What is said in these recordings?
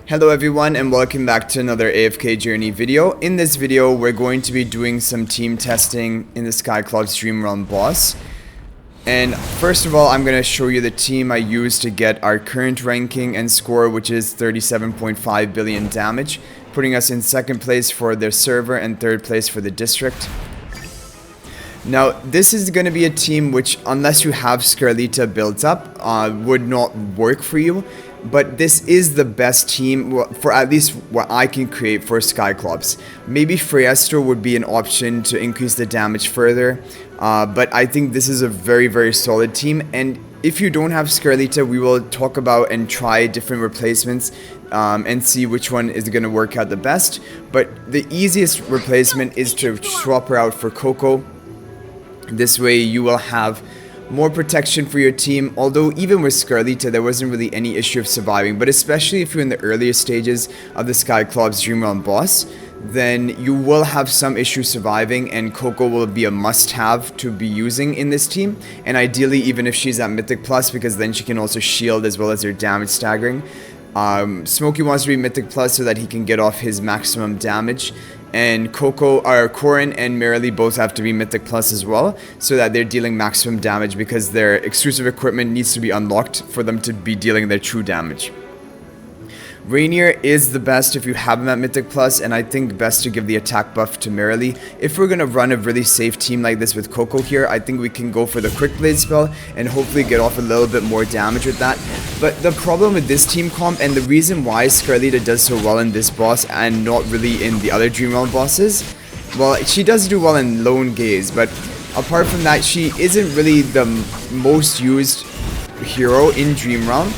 Hello everyone and welcome back to another AFK journey video. In this video we're going to be doing some team testing in the Skyclops Dream Realm boss. And first of all I'm going to show you the team I used to get our current ranking and score, which is 37.5 billion damage, putting us in second place for the server and third place for the district. Now this is going to be a team which, unless you have Scarlita built up, would not work for you. But this is the best team for at least what I can create for Skyclops. Maybe Freestro would be an option to increase the damage further, but I think this is a very solid team. And if you don't have Scarlita, we will talk about and try different replacements and see which one is going to work out the best. But the easiest replacement is to swap her out for Coco. This way you will have more protection for your team, although even with Scarlita there wasn't really any issue of surviving. But especially if you're in the earlier stages of the Skyclops Dream Realm boss, then you will have some issue surviving, and Coco will be a must-have to be using in this team. And ideally even if she's at Mythic Plus, because then she can also shield as well as her damage staggering. Smokey wants to be Mythic Plus so that he can get off his maximum damage. And Corin and Merrily both have to be Mythic Plus as well, so that they're dealing maximum damage, because their exclusive equipment needs to be unlocked for them to be dealing their true damage. Reinier is the best if you have him at Mythic Plus, and I think best to give the attack buff to Merrily. If we're going to run a really safe team like this with Coco here, I think we can go for the Quick Blade spell and hopefully get off a little bit more damage with that. But the problem with this team comp, and the reason why Scarlita does so well in this boss and not really in the other Dream Realm bosses, well, she does do well in Lone Gaze, but apart from that, she isn't really the most used hero in Dream Realm.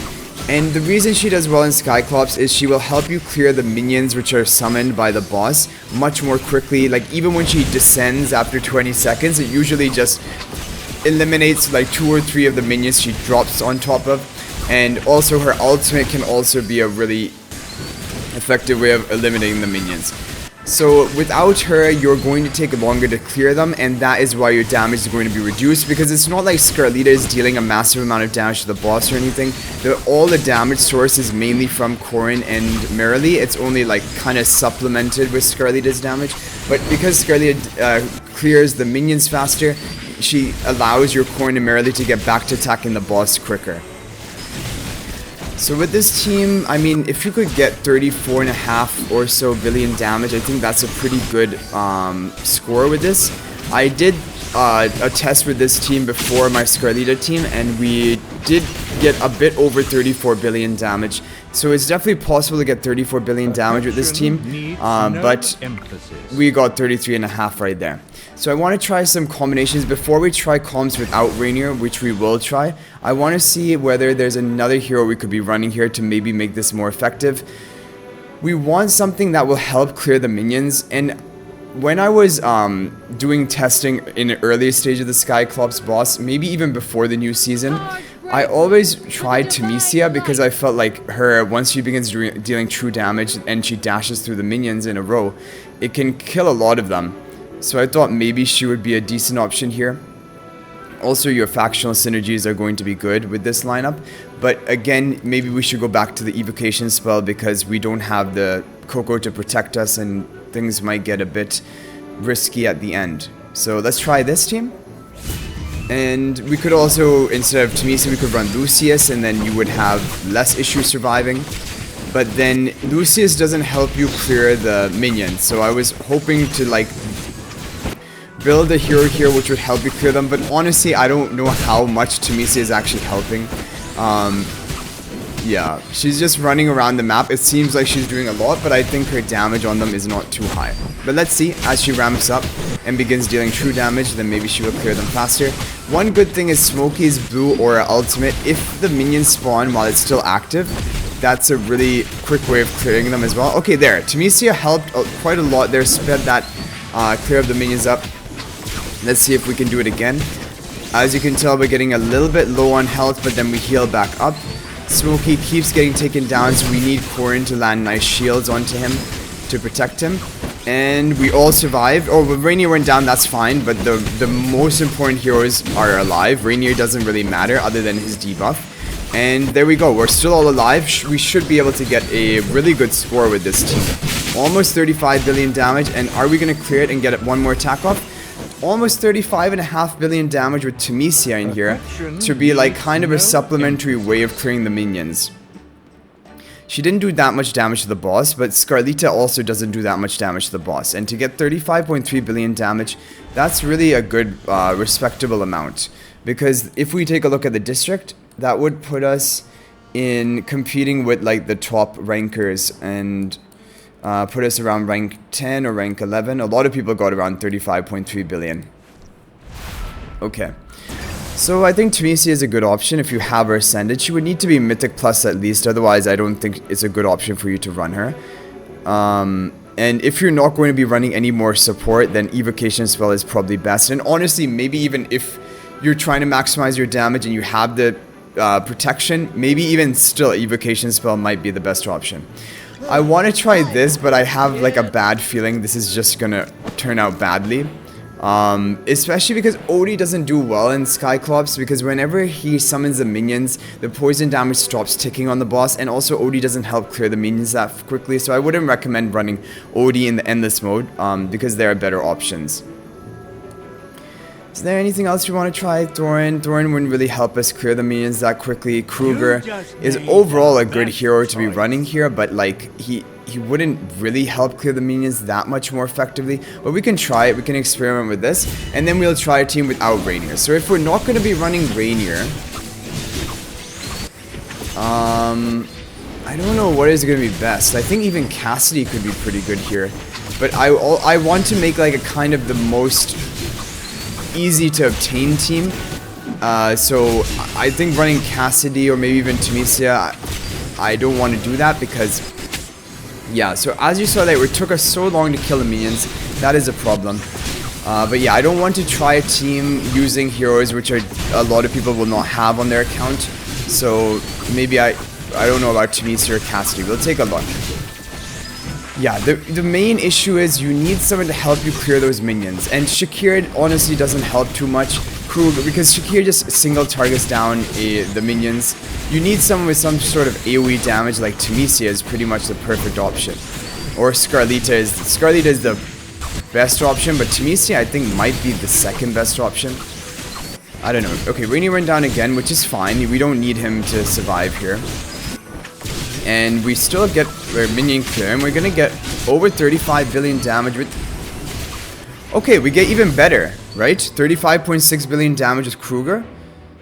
And the reason she does well in Skyclops is she will help you clear the minions which are summoned by the boss much more quickly. Like, even when she descends after 20 seconds, it usually just eliminates like 2 or 3 of the minions she drops on top of. And also her ultimate can also be a really effective way of eliminating the minions. So without her, you're going to take longer to clear them, and that is why your damage is going to be reduced, because it's not like Scarlita is dealing a massive amount of damage to the boss or anything. All the damage source is mainly from Corin and Merrily. It's only like kind of supplemented with Scarlita's damage. But because Scarlita clears the minions faster, she allows your Corin and Merrily to get back to attacking the boss quicker. So with this team, I mean, if you could get 34.5 or so billion damage, I think that's a pretty good score with this. I did a test with this team before my Scarlita team, and we did get a bit over 34 billion damage. So it's definitely possible to get 34 billion damage with this team, but we got 33.5 right there. So I want to try some combinations. Before we try comms without Reinier, which we will try, I want to see whether there's another hero we could be running here to maybe make this more effective. We want something that will help clear the minions. And when I was doing testing in the earlier stage of the Skyclops boss, maybe even before the new season, I always tried Temesia, because I felt like her, once she begins dealing true damage and she dashes through the minions in a row, it can kill a lot of them. So I thought maybe she would be a decent option here. Also, your factional synergies are going to be good with this lineup. But again, maybe we should go back to the evocation spell, because we don't have the Coco to protect us and things might get a bit risky at the end. So let's try this team. And we could also, instead of Temesia, we could run Lucius, and then you would have less issues surviving. But then Lucius doesn't help you clear the minions. So I was hoping to like build a hero here which would help you clear them, but honestly I don't know how much Temesia is actually helping. Yeah, she's just running around the map. It seems like she's doing a lot, but I think her damage on them is not too high. But let's see, as she ramps up and begins dealing true damage, then maybe she will clear them faster. One good thing is Smokey's blue aura ultimate, if the minions spawn while it's still active, that's a really quick way of clearing them as well. Okay, there, Temesia helped quite a lot there, sped that clear of the minions up. Let's see if we can do it again. As you can tell, we're getting a little bit low on health, but then we heal back up. Smokey keeps getting taken down, so we need Corin to land nice shields onto him to protect him. And we all survived. Oh, but Reinier went down, that's fine, but the most important heroes are alive. Reinier doesn't really matter other than his debuff. And there we go. We're still all alive. We should be able to get a really good score with this team. Almost 35 billion damage. And are we going to clear it and get it one more attack off? Almost 35.5 billion damage with Temesia in here to be like kind of a supplementary way of clearing the minions. She didn't do that much damage to the boss, but Scarlita also doesn't do that much damage to the boss. And to get 35.3 billion damage, that's really a good, respectable amount. Because if we take a look at the district, that would put us in competing with like the top rankers and put us around rank 10 or rank 11. A lot of people got around 35.3 billion. Okay. So I think Temesia is a good option if you have her ascended. She would need to be mythic plus at least, otherwise I don't think it's a good option for you to run her. And if you're not going to be running any more support, then evocation spell is probably best. And honestly, maybe even if you're trying to maximize your damage and you have the protection, maybe even still evocation spell might be the best option. I want to try this, but I have like a bad feeling this is just gonna turn out badly. Especially because Odie doesn't do well in Skyclops, because whenever he summons the minions, the poison damage stops ticking on the boss, and also Odie doesn't help clear the minions that quickly, so I wouldn't recommend running Odie in the endless mode, because there are better options. Is there anything else you want to try? Thorin wouldn't really help us clear the minions that quickly. Kruger is overall a good hero to be running here, but like he wouldn't really help clear the minions that much more effectively. But we can try it, we can experiment with this, and then we'll try a team without Reinier. So if we're not going to be running Reinier, I don't know what is going to be best. I think even Cassidy could be pretty good here. But I want to make like a kind of the most easy to obtain team. So I think running Cassidy or maybe even Temesia, I don't want to do that because, yeah, so as you saw there, it took us so long to kill the minions. That is a problem. But yeah, I don't want to try a team using heroes which a lot of people will not have on their account. So maybe I don't know about Temesia or Cassidy. We'll take a look. Yeah, the main issue is you need someone to help you clear those minions. And Shakir honestly doesn't help too much. Kruger, because Shakir just single targets down the minions. You need someone with some sort of AoE damage, like Temesia is pretty much the perfect option. Or Scarlita is the best option, but Temesia I think might be the second best option. I don't know. Okay, Reinier went down again, which is fine. We don't need him to survive here. And we still get our minion clear, and we're gonna get over 35 billion damage with... Okay, we get even better, right? 35.6 billion damage with Kruger.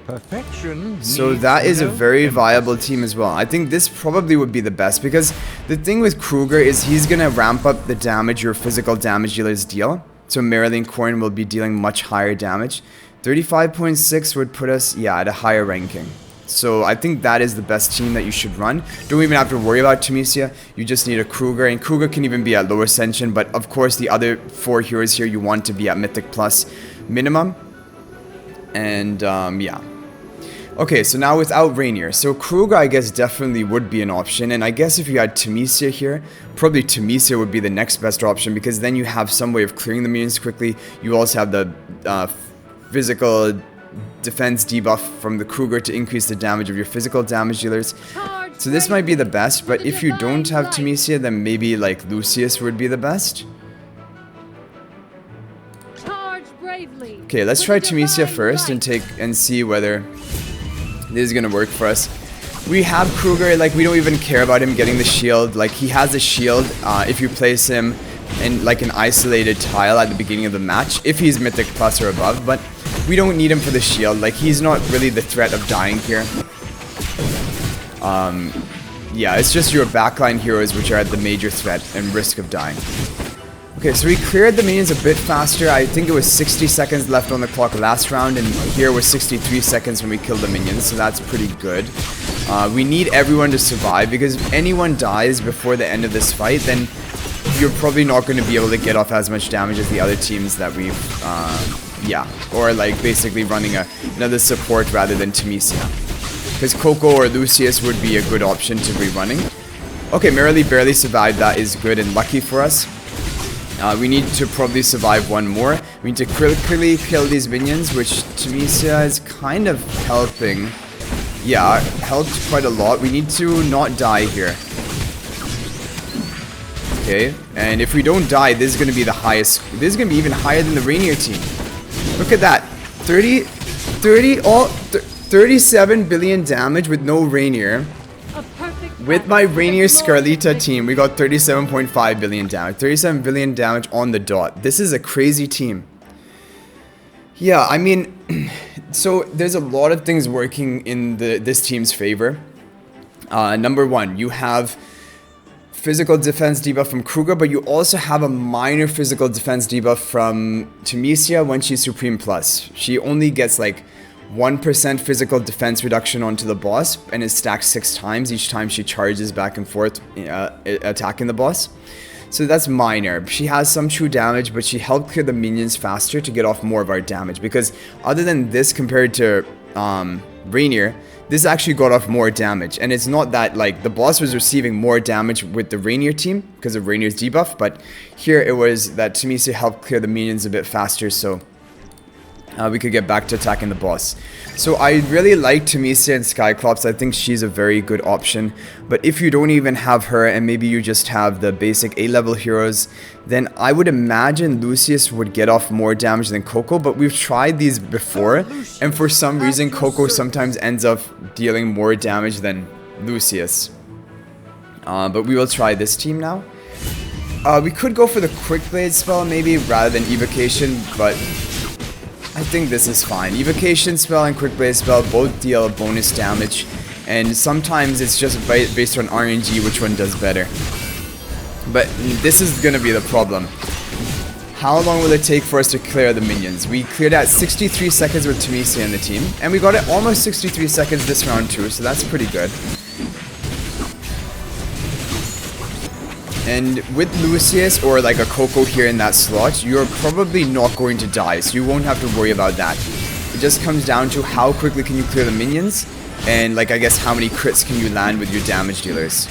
Perfection. So that is a very viable team as well. I think this probably would be the best, because the thing with Kruger is he's gonna ramp up the damage your physical damage dealers deal. So Marilyn Corrin will be dealing much higher damage. 35.6 would put us, yeah, at a higher ranking. So I think that is the best team that you should run. Don't even have to worry about Temesia. You just need a Kruger, and Kruger can even be at low ascension, but of course the other 4 heroes here you want to be at Mythic Plus minimum. And yeah. Okay, so now without Reinier. So Kruger I guess definitely would be an option, and I guess if you had Temesia here, probably Temesia would be the next best option, because then you have some way of clearing the minions quickly. You also have the physical defense debuff from the Kruger to increase the damage of your physical damage dealers. So this might be the best, but if you don't have Temesia, then maybe like Lucius would be the best. Okay, let's try Temesia first and see whether this is gonna work for us. We have Kruger, like we don't even care about him getting the shield. Like he has a shield if you place him in like an isolated tile at the beginning of the match, if he's Mythic Plus or above, but we don't need him for the shield. Like he's not really the threat of dying here. Yeah, it's just your backline heroes which are at the major threat and risk of dying. Okay, so we cleared the minions a bit faster. I think it was 60 seconds left on the clock last round, and here was 63 seconds when we killed the minions, so that's pretty good. We need everyone to survive, because if anyone dies before the end of this fight, then you're probably not going to be able to get off as much damage as the other teams that we've, yeah, or like basically running another support rather than Temesia. Because Coco or Lucius would be a good option to be running. Okay, Merrily barely survived. That is good and lucky for us. We need to probably survive one more. We need to quickly kill these minions, which Temesia is kind of helping. yeah, helped quite a lot. We need to not die here. Okay, and if we don't die, this is going to be the highest. This is going to be even higher than the Reinier team. Look at that. 37 billion damage with no Reinier. With my Reinier Scarlita team, we got 37.5 billion damage. 37 billion damage on the dot. This is a crazy team. Yeah, I mean, so there's a lot of things working in this team's favor. Number one, you have physical defense debuff from Kruger, but you also have a minor physical defense debuff from Temesia when she's Supreme Plus. She only gets like 1% physical defense reduction onto the boss, and it stacks 6 times each time she charges back and forth attacking the boss. So that's minor. She has some true damage, but she helped clear the minions faster to get off more of our damage, because other than this, compared to Reinier, this actually got off more damage. And it's not that like the boss was receiving more damage with the Reinier team because of Rainier's debuff, but here it was that Temesia helped clear the minions a bit faster, so we could get back to attacking the boss. So I really like Temesia and Skyclops. I think she's a very good option. But if you don't even have her and maybe you just have the basic A-level heroes, then I would imagine Lucius would get off more damage than Coco. But we've tried these before, and for some reason Coco sometimes ends up dealing more damage than Lucius. But we will try this team now. We could go for the Quick Blade spell maybe rather than Evocation, but I think this is fine. Evocation spell and Quick Blade spell both deal bonus damage, and sometimes it's just based on RNG which one does better. But this is gonna be the problem. How long will it take for us to clear the minions? We cleared at 63 seconds with Temesia in the team, and we got it almost 63 seconds this round too, so that's pretty good. And with Lucius or like a Coco here in that slot, you're probably not going to die, so you won't have to worry about that. It just comes down to how quickly can you clear the minions, and like I guess how many crits can you land with your damage dealers.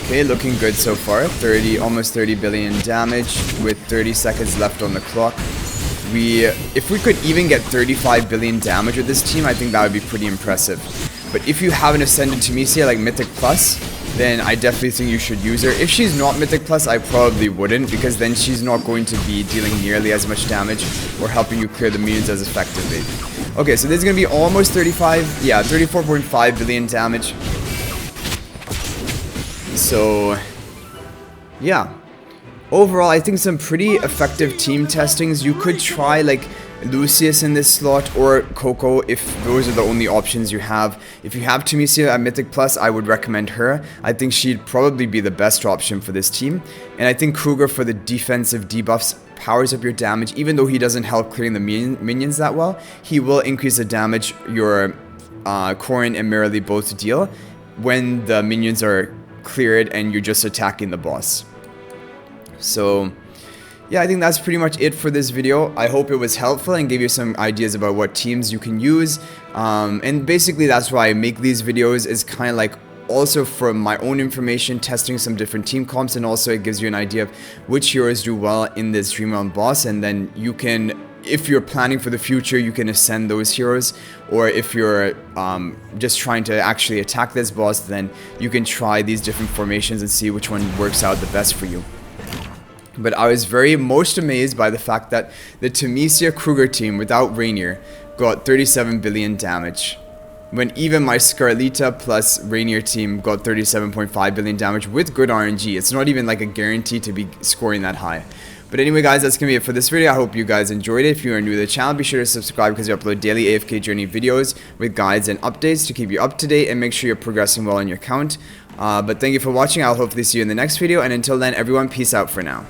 Okay, looking good so far. Almost 30 billion damage with 30 seconds left on the clock. If we could even get 35 billion damage with this team, I think that would be pretty impressive. But if you have an Ascended Temesia like Mythic Plus, then I definitely think you should use her. If she's not Mythic Plus, I probably wouldn't, because then she's not going to be dealing nearly as much damage or helping you clear the minions as effectively. Okay, so this is going to be almost 34.5 billion damage. So, yeah. Overall, I think some pretty effective team testings. You could try like Lucius in this slot or Coco if those are the only options you have. If you have Temesia at Mythic Plus, I would recommend her. I think she'd probably be the best option for this team. And I think Kruger for the defensive debuffs powers up your damage. Even though he doesn't help clearing the minions that well, he will increase the damage your Corin and Merrily both deal when the minions are cleared and you're just attacking the boss. So yeah, I think that's pretty much it for this video. I hope it was helpful and gave you some ideas about what teams you can use. And basically that's why I make these videos, is kind of like also for my own information, testing some different team comps, and also it gives you an idea of which heroes do well in this Dream Realm boss, and then you can, if you're planning for the future, you can ascend those heroes, or if you're just trying to actually attack this boss, then you can try these different formations and see which one works out the best for you. But I was most amazed by the fact that the Temesia Kruger team without Reinier got 37 billion damage, when even my Scarlita plus Reinier team got 37.5 billion damage with good RNG. It's not even like a guarantee to be scoring that high. But anyway guys, that's going to be it for this video. I hope you guys enjoyed it. If you are new to the channel, be sure to subscribe, because we upload daily AFK journey videos with guides and updates to keep you up to date and make sure you're progressing well on your count. But thank you for watching. I'll hopefully see you in the next video, and until then everyone, peace out for now.